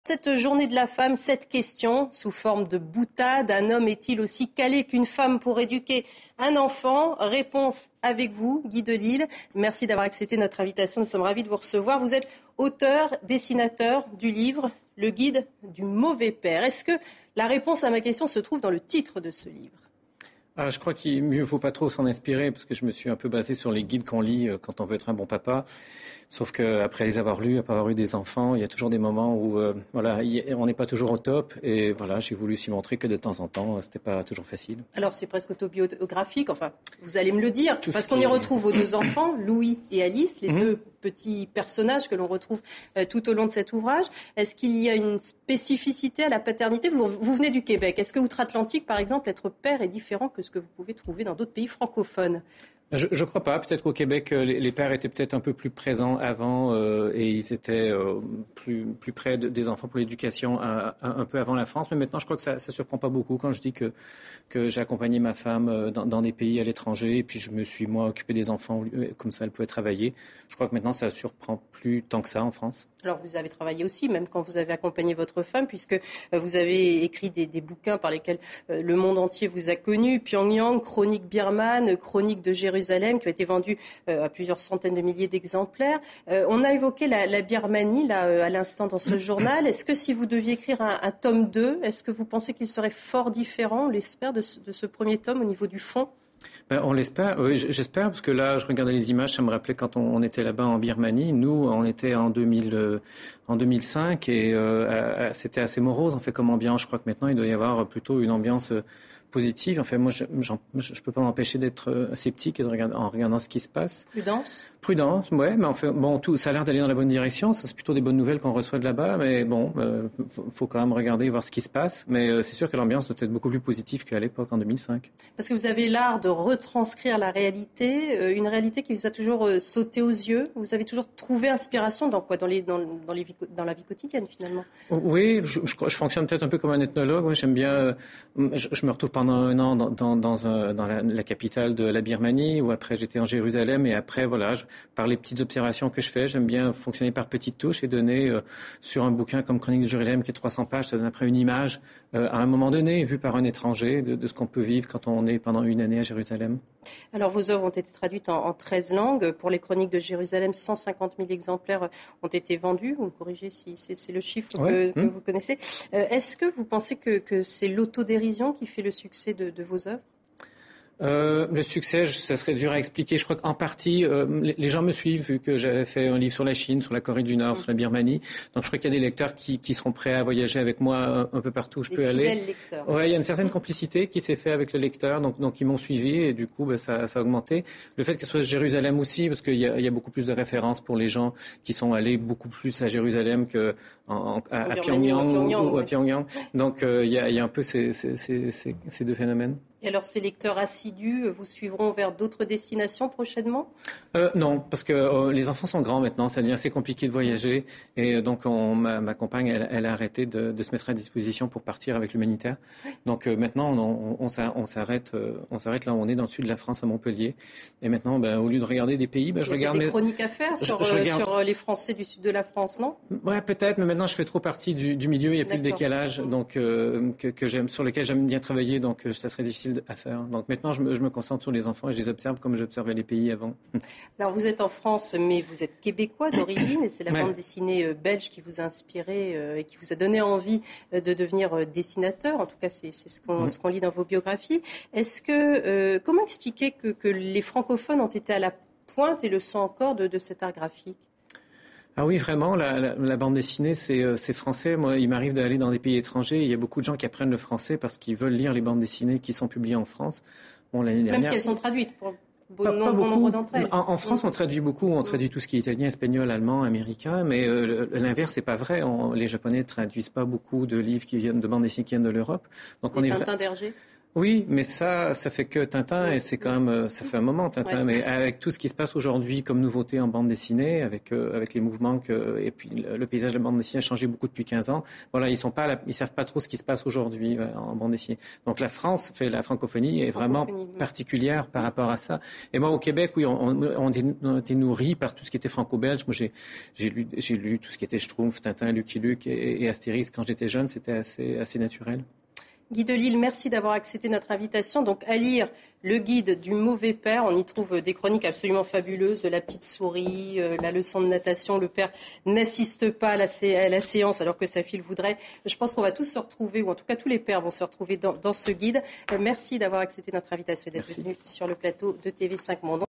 Cette journée de la femme, cette question, sous forme de boutade, un homme est-il aussi calé qu'une femme pour éduquer un enfant? Réponse avec vous, Guy Delisle. Merci d'avoir accepté notre invitation, nous sommes ravis de vous recevoir. Vous êtes auteur, dessinateur du livre « Le guide du mauvais père ». Est-ce que la réponse à ma question se trouve dans le titre de ce livre? Je crois qu'il mieux faut pas trop s'en inspirer parce que je me suis un peu basé sur les guides qu'on lit quand on veut être un bon papa. Sauf qu'après les avoir lus, après avoir eu des enfants, il y a toujours des moments où on n'est pas toujours au top. Et voilà, j'ai voulu s'y montrer que de temps en temps, c'était pas toujours facile. Alors c'est presque autobiographique, enfin vous allez me le dire, parce qu'on y retrouve vos deux enfants, Louis et Alice, les deux petits personnages que l'on retrouve tout au long de cet ouvrage. Est-ce qu'il y a une spécificité à la paternité? Vous venez du Québec. Est-ce que outre-Atlantique, par exemple, être père est différent que ce que vous pouvez trouver dans d'autres pays francophones? Je crois pas. Peut-être qu'au Québec, les pères étaient peut-être un peu plus présents avant et ils étaient plus près des enfants pour l'éducation un peu avant la France. Mais maintenant, je crois que ça surprend pas beaucoup quand je dis que j'ai accompagné ma femme dans des pays à l'étranger et puis je me suis, moi, occupé des enfants comme ça, elle pouvait travailler. Je crois que maintenant, ça surprend plus tant que ça en France. Alors, vous avez travaillé aussi, même quand vous avez accompagné votre femme, puisque vous avez écrit des bouquins par lesquels le monde entier vous a connu. Pyongyang, Chronique birmane, Chronique de Jérusalem, qui a été vendue à plusieurs centaines de milliers d'exemplaires. On a évoqué la Birmanie, là, à l'instant, dans ce journal. Est-ce que si vous deviez écrire un tome 2, est-ce que vous pensez qu'il serait fort différent, on l'espère, de ce premier tome au niveau du fond? On l'espère, oui, j'espère, parce que là, je regardais les images, ça me rappelait quand on était là-bas en Birmanie. Nous, on était en 2005 et c'était assez morose, en fait, comme ambiance. Je crois que maintenant, il doit y avoir plutôt une ambiance positive. En fait, moi, je peux pas m'empêcher d'être sceptique et en regardant ce qui se passe. Prudence, ouais, mais en fait, bon, ça a l'air d'aller dans la bonne direction. C'est plutôt des bonnes nouvelles qu'on reçoit de là-bas, mais bon, faut quand même regarder, voir ce qui se passe. Mais c'est sûr que l'ambiance doit être beaucoup plus positive qu'à l'époque, en 2005. Parce que vous avez l'art de retranscrire la réalité, une réalité qui vous a toujours sauté aux yeux. Vous avez toujours trouvé inspiration dans quoi? Dans la vie quotidienne, finalement. Oui, je fonctionne peut-être un peu comme un ethnologue. Moi, j'aime bien. Je me retrouve pendant un an dans la capitale de la Birmanie, où après j'étais en Jérusalem, et après, voilà, par les petites observations que je fais, j'aime bien fonctionner par petites touches et donner sur un bouquin comme Chronique de Jérusalem qui est 300 pages, ça donne après une image à un moment donné, vue par un étranger, de ce qu'on peut vivre quand on est pendant une année à Jérusalem. Alors vos œuvres ont été traduites en 13 langues. Pour les Chroniques de Jérusalem, 150 000 exemplaires ont été vendus. Vous me corrigez si c'est le chiffre que vous connaissez. Est-ce que vous pensez que c'est l'autodérision qui fait le succès de vos œuvres? Le succès, ça serait dur à expliquer. Je crois qu'en partie, les gens me suivent vu que j'avais fait un livre sur la Chine, sur la Corée du Nord, sur la Birmanie. Donc je crois qu'il y a des lecteurs qui seront prêts à voyager avec moi un peu partout où je peux aller. Lecteurs. Ouais, il y a une certaine complicité qui s'est faite avec le lecteur, donc ils m'ont suivi et du coup ça a augmenté. Le fait que ce soit Jérusalem aussi, parce qu'il y a beaucoup plus de références pour les gens qui sont allés beaucoup plus à Jérusalem que à Pyongyang ou à Pyongyang. Donc il y a un peu ces deux phénomènes. Et alors, ces lecteurs assidus vous suivront vers d'autres destinations prochainement? Non, parce que les enfants sont grands maintenant, ça devient assez compliqué de voyager. Et donc, ma compagne, elle a arrêté de se mettre à disposition pour partir avec l'humanitaire. Donc maintenant, on s'arrête là où on est, dans le sud de la France, à Montpellier. Et maintenant, au lieu de regarder des pays, je regarde... Il y a des chroniques à faire sur les Français du sud de la France, non? Ouais, peut-être, mais maintenant, je fais trop partie du milieu, il n'y a plus le décalage donc sur lequel j'aime bien travailler, donc ça serait difficile à faire. Donc maintenant, je me concentre sur les enfants et je les observe comme j'observais les pays avant. Alors vous êtes en France, mais vous êtes québécois d'origine et c'est la bande dessinée belge qui vous a inspiré et qui vous a donné envie de devenir dessinateur. En tout cas, c'est ce qu'on lit dans vos biographies. Comment expliquer que les francophones ont été à la pointe et le sont encore de cet art graphique? Ah oui, vraiment, la bande dessinée, c'est français. Moi, il m'arrive d'aller dans des pays étrangers. Il y a beaucoup de gens qui apprennent le français parce qu'ils veulent lire les bandes dessinées qui sont publiées en France. Bon, même si elles sont traduites pour pas nombre d'entre elles. En France, on traduit beaucoup. On traduit tout ce qui est italien, espagnol, allemand, américain. Mais l'inverse, c'est pas vrai. Les Japonais traduisent pas beaucoup de livres qui viennent de bandes dessinées qui viennent de l'Europe. Donc Tintin d'Hergé. Oui, mais ça fait que Tintin et c'est quand même, ça fait un moment Tintin, mais avec tout ce qui se passe aujourd'hui comme nouveauté en bande dessinée, avec les mouvements et puis le paysage de la bande dessinée a changé beaucoup depuis 15 ans. Voilà, ils savent pas trop ce qui se passe aujourd'hui en bande dessinée. Donc la francophonie est vraiment particulière par rapport à ça. Et moi au Québec, oui, on était nourri par tout ce qui était franco-belge. Moi j'ai lu tout ce qui était Schtroumpf, Tintin, Lucky Luke et Astérix quand j'étais jeune, c'était assez naturel. Guy Delisle, merci d'avoir accepté notre invitation. Donc, à lire le guide du mauvais père. On y trouve des chroniques absolument fabuleuses. La petite souris, la leçon de natation. Le père n'assiste pas à la séance alors que sa fille le voudrait. Je pense qu'on va tous se retrouver, ou en tout cas tous les pères vont se retrouver dans ce guide. Merci d'avoir accepté notre invitation et d'être venu sur le plateau de TV5 Monde.